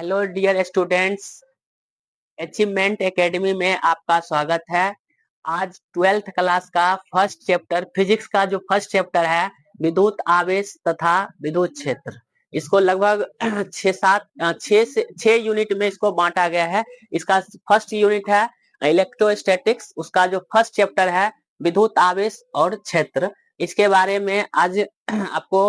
Hello dear students, Achievement Academy में आपका स्वागत है। आज 12th क्लास का फर्स्ट चैप्टर फिजिक्स का जो फर्स्ट चैप्टर है विद्युत आवेश तथा विद्युत क्षेत्र, इसको लगभग 6 यूनिट में इसको बांटा गया है। इसका फर्स्ट यूनिट है इलेक्ट्रोस्टैटिक्स, उसका जो फर्स्ट चैप्टर है विद्युत आवेश और क्षेत्र, इसके बारे में आज आपको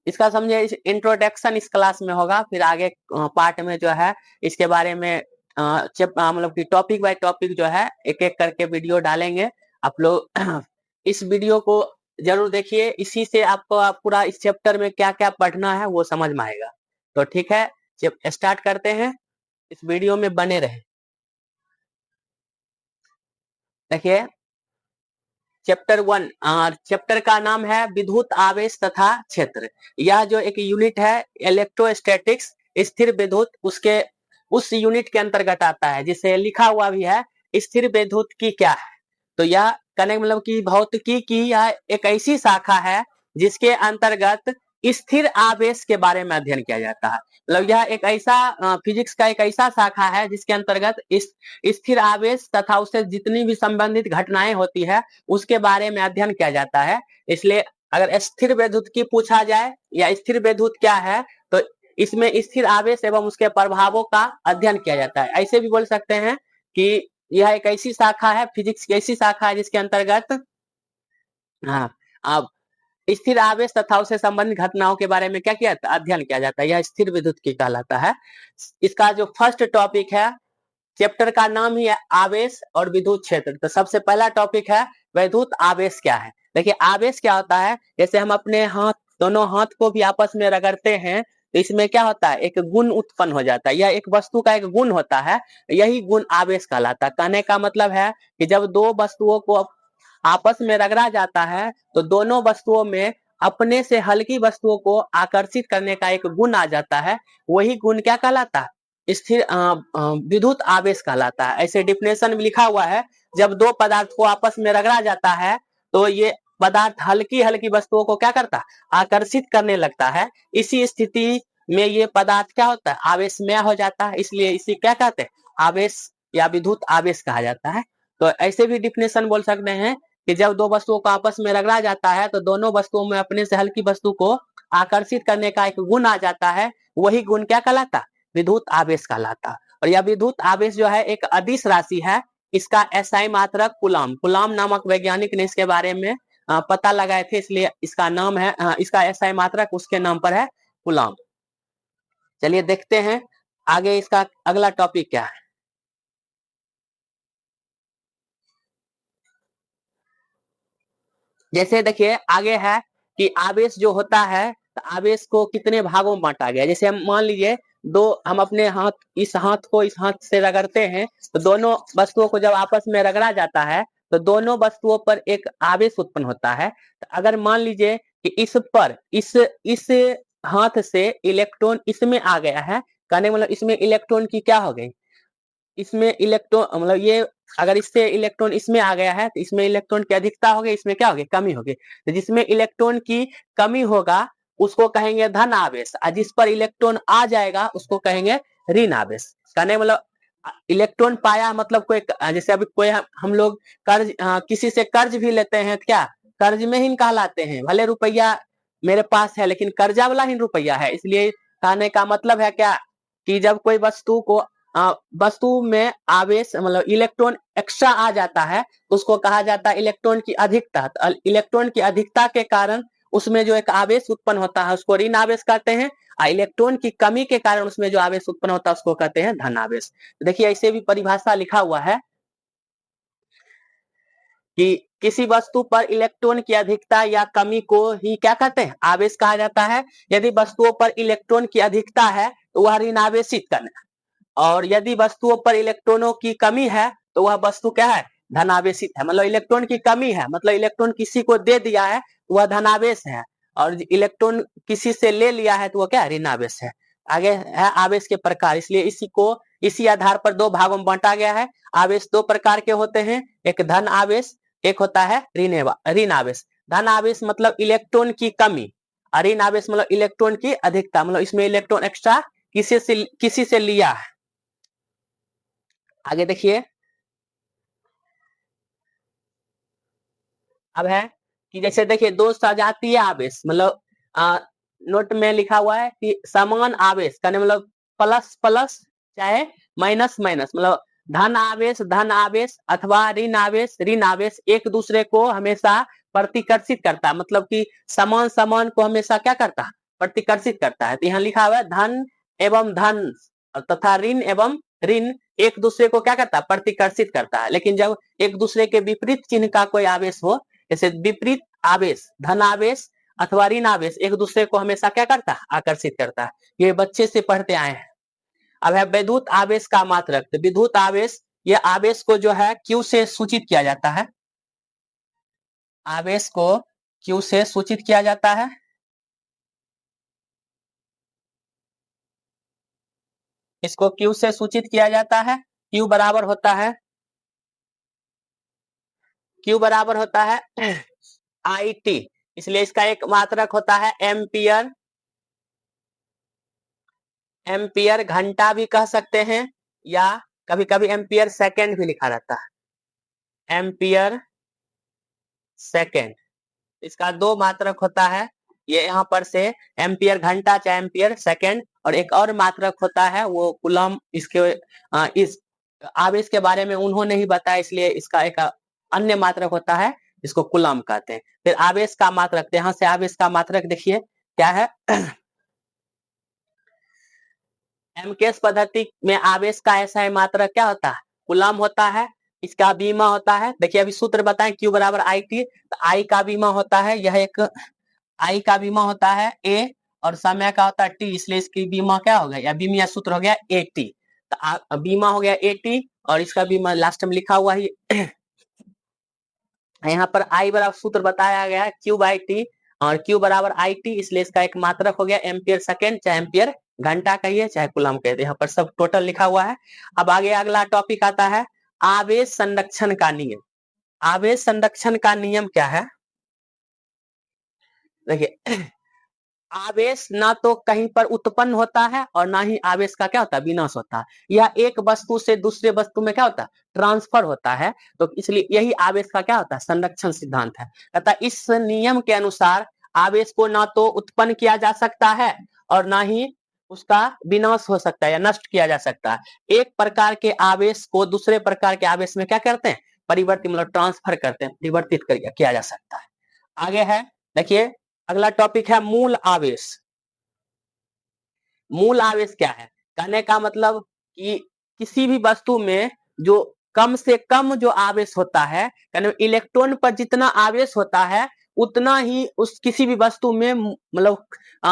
इसका समझे इंट्रोडक्शन इस क्लास में होगा। फिर आगे पार्ट में जो है इसके बारे में मतलब कि टॉपिक बाय टॉपिक जो है एक एक करके वीडियो डालेंगे। आप लोग इस वीडियो को जरूर देखिए, इसी से आपको पूरा इस चैप्टर में क्या क्या पढ़ना है वो समझ में आएगा। तो ठीक है, स्टार्ट करते हैं, इस वीडियो में बने रहे। देखिए चैप्टर 1, चैप्टर का नाम है विद्युत आवेश तथा क्षेत्र। यह जो एक यूनिट है इलेक्ट्रोस्टैटिक्स, स्थिर विद्युत, उसके उस यूनिट के अंतर्गत आता है, जिसे लिखा हुआ भी है स्थिर विद्युत की क्या है। तो यह कहने मतलब कि भौतिकी की यह एक ऐसी शाखा है जिसके अंतर्गत स्थिर आवेश के बारे में अध्ययन किया जाता है। मतलब यह एक ऐसा फिजिक्स का एक ऐसा शाखा है जिसके अंतर्गत स्थिर आवेश तथा उससे जितनी भी संबंधित घटनाएं होती है उसके बारे में अध्ययन किया जाता है। इसलिए अगर स्थिर विद्युत की पूछा जाए या स्थिर विद्युत क्या है, तो इसमें स्थिर आवेश एवं उसके प्रभावों का अध्ययन किया जाता है। ऐसे भी बोल सकते हैं कि यह एक ऐसी शाखा है, फिजिक्स की ऐसी शाखा है जिसके अंतर्गत अब स्थिर आवेश तथा उससे संबंधित घटनाओं के बारे में क्या किया जाता है, अध्ययन किया जाता है। यह स्थिर विद्युत की कहलाता है। इसका जो फर्स्ट टॉपिक है, चैप्टर का नाम ही है आवेश और विद्युत क्षेत्र। तो सबसे पहला टॉपिक है विद्युत आवेश क्या है। देखिए आवेश क्या होता है, जैसे हम अपने हाथ, दोनों हाथ को भी आपस में रगड़ते हैं तो इसमें क्या होता है, एक गुण उत्पन्न हो जाता है। यह एक वस्तु का एक गुण होता है, यही गुण आवेश कहलाता है। कहने का मतलब है कि जब दो वस्तुओं को आपस में रगड़ा जाता है तो दोनों वस्तुओं में अपने से हल्की वस्तुओं को आकर्षित करने का एक गुण आ जाता है। वही गुण क्या कहलाता है, स्थिर विद्युत आवेश कहलाता है। ऐसे डिफिनेशन में लिखा हुआ है, जब दो पदार्थ को आपस में रगड़ा जाता है तो ये पदार्थ हल्की हल्की वस्तुओं को क्या करता है, आकर्षित करने लगता है। इसी स्थिति में ये पदार्थ क्या होता है, आवेशमय हो जाता है। इसलिए इसी क्या कहते हैं, आवेश या विद्युत आवेश कहा जाता है। तो ऐसे भी डिफिनेशन बोल सकते हैं कि जब दो वस्तुओं को आपस में रगड़ा जाता है तो दोनों वस्तुओं में अपने से हल्की वस्तु को आकर्षित करने का एक गुण आ जाता है। वही गुण क्या कहलाता, विद्युत आवेश कहलाता। और यह विद्युत आवेश जो है एक अदिश राशि है। इसका एसआई मात्रक कूलम, कूलम नामक वैज्ञानिक ने इसके बारे में पता लगाए थे, इसलिए इसका नाम है, इसका एसआई मात्रक उसके नाम पर है, कूलम। चलिए देखते हैं आगे इसका अगला टॉपिक क्या है। जैसे देखिए आगे है कि आवेश जो होता है, तो आवेश को कितने भागों में बांटा गया। जैसे हम मान लीजिए दो, हम अपने हाथ, इस हाथ को इस हाथ से रगड़ते हैं तो दोनों वस्तुओं को जब आपस में रगड़ा जाता है तो दोनों वस्तुओं पर एक आवेश उत्पन्न होता है। तो अगर मान लीजिए कि इस पर इस हाथ से इलेक्ट्रॉन इसमें आ गया है, कहने मतलब इसमें इलेक्ट्रॉन की क्या हो गई, इसमें इलेक्ट्रॉन मतलब ये अगर इससे इलेक्ट्रॉन इसमें आ गया है तो इसमें इलेक्ट्रॉन की अधिकता हो गई, इसमें क्या हो गई, कमी हो गई। तो जिसमें इलेक्ट्रॉन की कमी होगा उसको कहेंगे धन आवेश, और जिस पर इलेक्ट्रॉन आ जाएगा उसको कहेंगे ऋण आवेश। कहने मतलब इलेक्ट्रॉन पाया मतलब कोई, जैसे अभी कोई हम लोग कर्ज, किसी से कर्ज भी लेते हैं तो क्या कर्ज में ही कहलाते हैं। भले रुपया मेरे पास है लेकिन कर्जा वाला ही रुपया है। इसलिए कहने का मतलब है क्या, कि जब कोई वस्तु को वस्तु में आवेश मतलब इलेक्ट्रॉन एक्स्ट्रा आ जाता है उसको कहा जाता है इलेक्ट्रॉन की अधिकता। तो इलेक्ट्रॉन की अधिकता के कारण उसमें जो एक आवेश उत्पन्न होता है उसको ऋण आवेश कहते हैं, और इलेक्ट्रॉन की कमी के कारण उसमें जो आवेश उत्पन्न होता है उसको कहते हैं धन आवेश। देखिए ऐसे भी परिभाषा लिखा हुआ है कि किसी वस्तु पर इलेक्ट्रॉन की अधिकता या कमी को ही क्या कहते हैं, आवेश कहा जाता है। यदि वस्तुओं पर इलेक्ट्रॉन की अधिकता है तो वह ऋण आवेशित करना, और यदि वस्तुओं पर इलेक्ट्रॉनों की कमी है तो वह वस्तु क्या है, धनावेशित है। मतलब इलेक्ट्रॉन की कमी है मतलब इलेक्ट्रॉन किसी को दे दिया है तो वह धनावेश है, और इलेक्ट्रॉन किसी से ले लिया है तो वह क्या, ऋणावेश है। आगे है आवेश के प्रकार, इसलिए इसी आधार पर दो भागों में बांटा गया है। आवेश दो प्रकार के होते हैं, एक धन आवेश, एक होता है ऋण आवेश। धन आवेश मतलब इलेक्ट्रॉन की कमी, और ऋण आवेश मतलब इलेक्ट्रॉन की अधिकता, मतलब इसमें इलेक्ट्रॉन एक्स्ट्रा किसी से लिया है। आगे देखिए, अब है कि जैसे देखिए दो सजातीय आवेश, मतलब नोट में लिखा हुआ है कि समान आवेश कहने मतलब प्लस प्लस चाहे माइनस माइनस, मतलब धन आवेश अथवा ऋण आवेश एक दूसरे को हमेशा प्रतिकर्षित करता है, मतलब कि समान समान को हमेशा क्या करता है, प्रतिकर्षित करता है। तो यहाँ लिखा हुआ है धन एवं धन तथा ऋण एवं ऋण एक दूसरे को क्या करता है, प्रतिकर्षित करता है। लेकिन जब एक दूसरे के विपरीत चिन्ह का कोई आवेश हो, जैसे विपरीत आवेश धन आवेश अथवा ऋण आवेश एक दूसरे को हमेशा क्या करता है, आकर्षित करता है। ये बच्चे से पढ़ते आए हैं। अब है विद्युत आवेश का मात्रक। तो विद्युत आवेश, ये आवेश को जो है Q से सूचित किया जाता है, आवेश को Q से सूचित किया जाता है। इसको Q से सूचित किया जाता है। Q बराबर होता है, Q बराबर होता है IT, इसलिए इसका एक मात्रक होता है एम्पियर। एम्पियर घंटा भी कह सकते हैं, या कभी कभी एम्पियर सेकंड भी लिखा रहता है, एम्पियर सेकंड। इसका दो मात्रक होता है, ये यहाँ पर से एम्पियर घंटा चाहे एम्पियर सेकंड, और एक और मात्रक होता है वो कूलम। इसके इस आवेश के बारे में उन्होंने ही बताया, इसलिए इसका एक अन्य मात्रक होता है, इसको कूलम कहते हैं। फिर आवेश का मात्रक, यहाँ से आवेश का मात्रक देखिए क्या है। एमकेएस पद्धति में आवेश का ऐसा मात्रक क्या होता है, कूलम होता है। इसका बीमा होता है, देखिए अभी सूत्र बताएं, Q बराबर IT। तो I का बीमा होता है, यह एक I का बीमा होता है A, और समय का होता है T, इसलिए इसकी बीमा क्या हो गया, या बीमा सूत्र हो गया AT। तो बीमा हो गया AT, और इसका बीमा लास्ट में लिखा हुआ ही यहाँ पर I बराबर सूत्र बताया गया है Q बाई T, और Q बराबर IT, इसलिए इसका एक मात्रक हो गया एम्पियर सेकेंड, चाहे एम्पियर घंटा कहिए चाहे कूलम कहिए। यहाँ पर सब टोटल लिखा हुआ है। अब आगे अगला टॉपिक आता है आवेश संरक्षण का नियम। आवेश संरक्षण का नियम क्या है, देखिए आवेश ना तो कहीं पर उत्पन्न होता है और ना ही आवेश का क्या होता है, विनाश होता है। यह एक वस्तु से दूसरे वस्तु में क्या होता है, ट्रांसफर होता है। तो इसलिए यही आवेश का क्या होता है, संरक्षण सिद्धांत है। अतः इस नियम के अनुसार आवेश को ना तो उत्पन्न किया जा सकता है और ना ही उसका विनाश हो सकता है या नष्ट किया जा सकता है। एक प्रकार के आवेश को दूसरे प्रकार के आवेश में क्या करते हैं, परिवर्तित, मतलब ट्रांसफर करते हैं, परिवर्तित किया जा सकता है। आगे है देखिए, अगला टॉपिक है मूल आवेश। मूल आवेश क्या है, कहने का मतलब कि किसी भी वस्तु में जो कम से कम जो आवेश होता है, यानी इलेक्ट्रॉन पर जितना आवेश होता है उतना ही उस किसी भी वस्तु में मतलब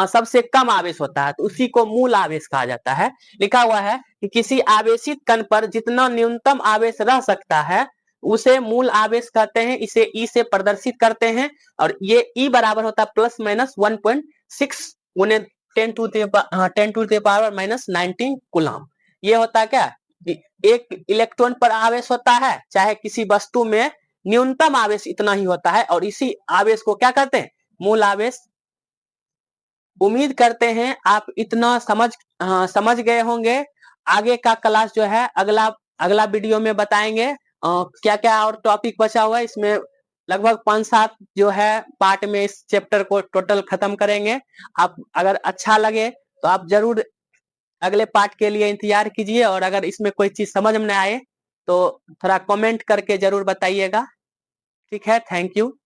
सबसे कम आवेश होता है, तो उसी को मूल आवेश कहा जाता है। लिखा हुआ है कि किसी आवेशित कण पर जितना न्यूनतम आवेश रह सकता है उसे मूल आवेश कहते हैं। इसे ई से प्रदर्शित करते हैं, और ये ई बराबर होता है प्लस माइनस 1.6 गुने 10 टू द पावर -19 कूलम। ये होता है क्या, एक इलेक्ट्रॉन पर आवेश होता है, चाहे किसी वस्तु में न्यूनतम आवेश इतना ही होता है, और इसी आवेश को क्या कहते हैं, मूल आवेश। उम्मीद करते हैं आप इतना समझ गए होंगे। आगे का क्लास जो है अगला अगला वीडियो में बताएंगे क्या क्या और टॉपिक बचा हुआ है। इसमें लगभग 5-7 जो है पार्ट में इस चैप्टर को टोटल खत्म करेंगे। आप अगर अच्छा लगे तो आप जरूर अगले पार्ट के लिए इंतजार कीजिए, और अगर इसमें कोई चीज समझ में आए तो थोड़ा कमेंट करके जरूर बताइएगा। ठीक है, थैंक यू।